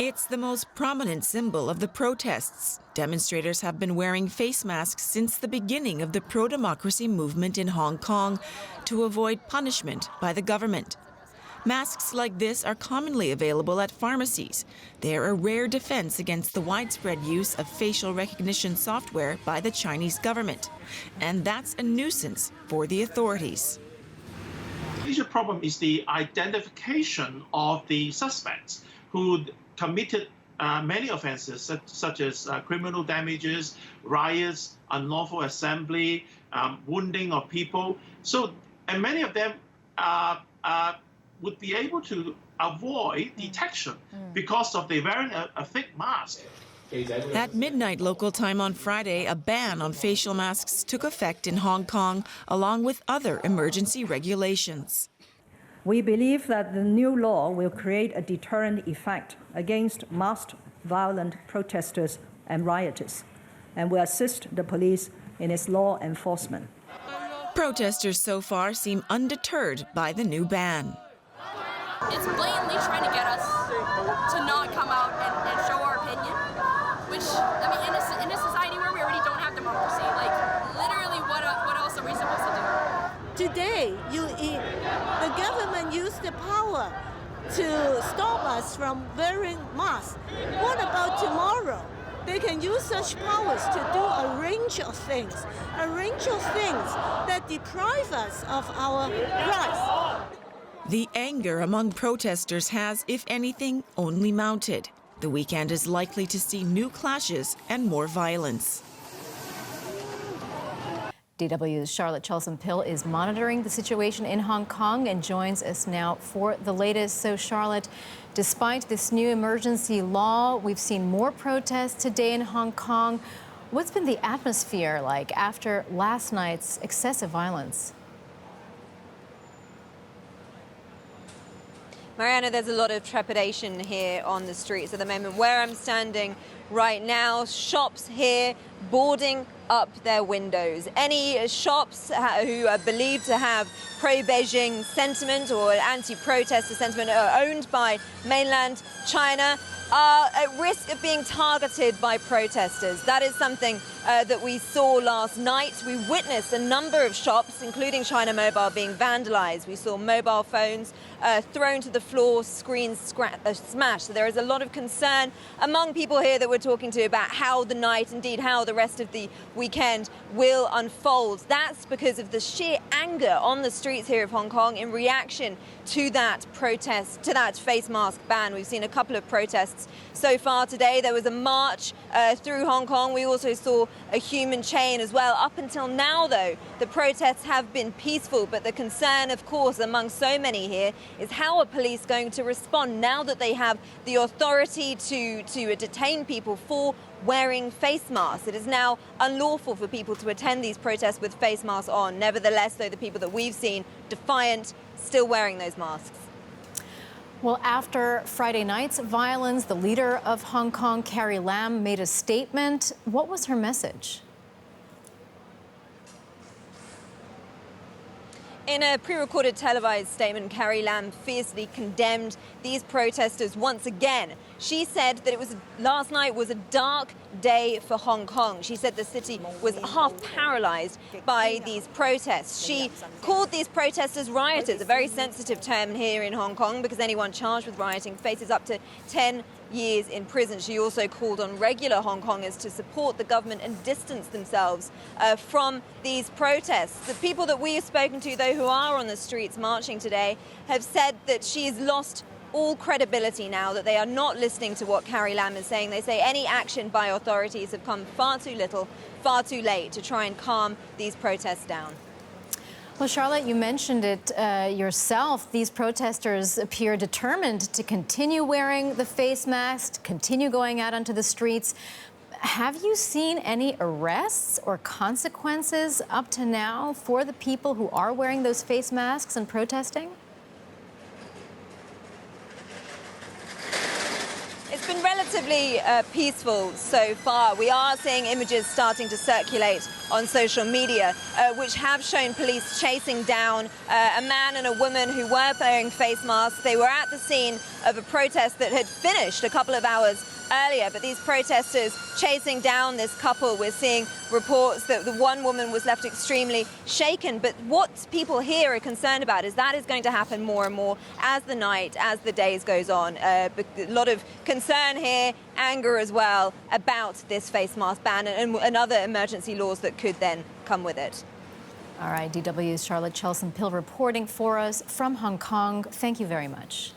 It's the most prominent symbol of the protests. Demonstrators have been wearing face masks since the beginning of the pro-democracy movement in Hong Kong to avoid punishment by the government. Masks like this are commonly available at pharmacies. They're a rare defense against the widespread use of facial recognition software by the Chinese government. And that's a nuisance for the authorities. The major problem is the identification of the suspects who committed many offenses, such as criminal damages, riots, unlawful assembly, wounding of people. And many of them would be able to avoid detection because of they wearing a fake mask. At midnight local time on Friday, a ban on facial masks took effect in Hong Kong, along with other emergency regulations. We believe that the new law will create a deterrent effect against masked violent protesters and rioters, and will assist the police in its law enforcement. Protesters so far seem undeterred by the new ban. It's blatantly trying to get us to not come out and show our opinion, which, I mean, in a society where we already don't have democracy, like, literally, what else are we supposed to do? Today, the government used the power to stop us from wearing masks. What about tomorrow? They can use such powers to do a range of things that deprive us of our rights. The anger among protesters has, if anything, only mounted. The weekend is likely to see new clashes and more violence. DW's Charlotte Chelson-Pill is monitoring the situation in Hong Kong and joins us now for the latest. So, Charlotte, despite this new emergency law, we've seen more protests today in Hong Kong. What's been the atmosphere like after last night's excessive violence? Mariana, there's a lot of trepidation here on the streets at the moment. Where I'm standing right now, shops here boarding up their windows. Any shops who are believed to have pro-Beijing sentiment or anti-protester sentiment are owned by mainland China are at risk of being targeted by protesters. That is something that we saw last night. We witnessed a number of shops, including China Mobile, being vandalized. We saw mobile phones thrown to the floor, screens smashed. So there is a lot of concern among people here that we're talking to about how the night, indeed how the rest of the weekend will unfold. That's because of the sheer anger on the streets here of Hong Kong in reaction to that protest, to that face mask ban. We've seen a couple of protests so far today. There was a march through Hong Kong. We also saw a human chain as well. Up until now, though, the protests have been peaceful, but the concern, of course, among so many here is how are police going to respond now that they have the authority to detain people for wearing face masks. It is now unlawful for people to attend these protests with face masks on. Nevertheless, though, the people that we've seen defiant, still wearing those masks. Well, after Friday night's violence, the leader of Hong Kong, Carrie Lam, made a statement. What was her message? In a pre-recorded televised statement, Carrie Lam fiercely condemned these protesters once again. She said that last night was a dark day for Hong Kong. She said the city was half paralyzed by these protests. She called these protesters rioters, a very sensitive term here in Hong Kong because anyone charged with rioting faces up to 10 years in prison. She also called on regular Hong Kongers to support the government and distance themselves from these protests. The people that we have spoken to, though, who are on the streets marching today, have said that she has lost all credibility now, that they are not listening to what Carrie Lam is saying. They say any action by authorities have come far too little, far too late to try and calm these protests down. Well, Charlotte, you mentioned it yourself. These protesters appear determined to continue wearing the face mask, continue going out onto the streets. Have you seen any arrests or consequences up to now for the people who are wearing those face masks and protesting? It's been relatively peaceful so far. We are seeing images starting to circulate on social media, which have shown police chasing down a man and a woman who were wearing face masks. They were at the scene of a protest that had finished a couple of hours earlier, but these protesters chasing down this couple. We're seeing reports that the one woman was left extremely shaken. But what people here are concerned about is that is going to happen more and more as the days goes on. A lot of concern here, anger as well, about this face mask ban and other emergency laws that could then come with it. All right, DW's Charlotte Chelson-Pill reporting for us from Hong Kong. Thank you very much.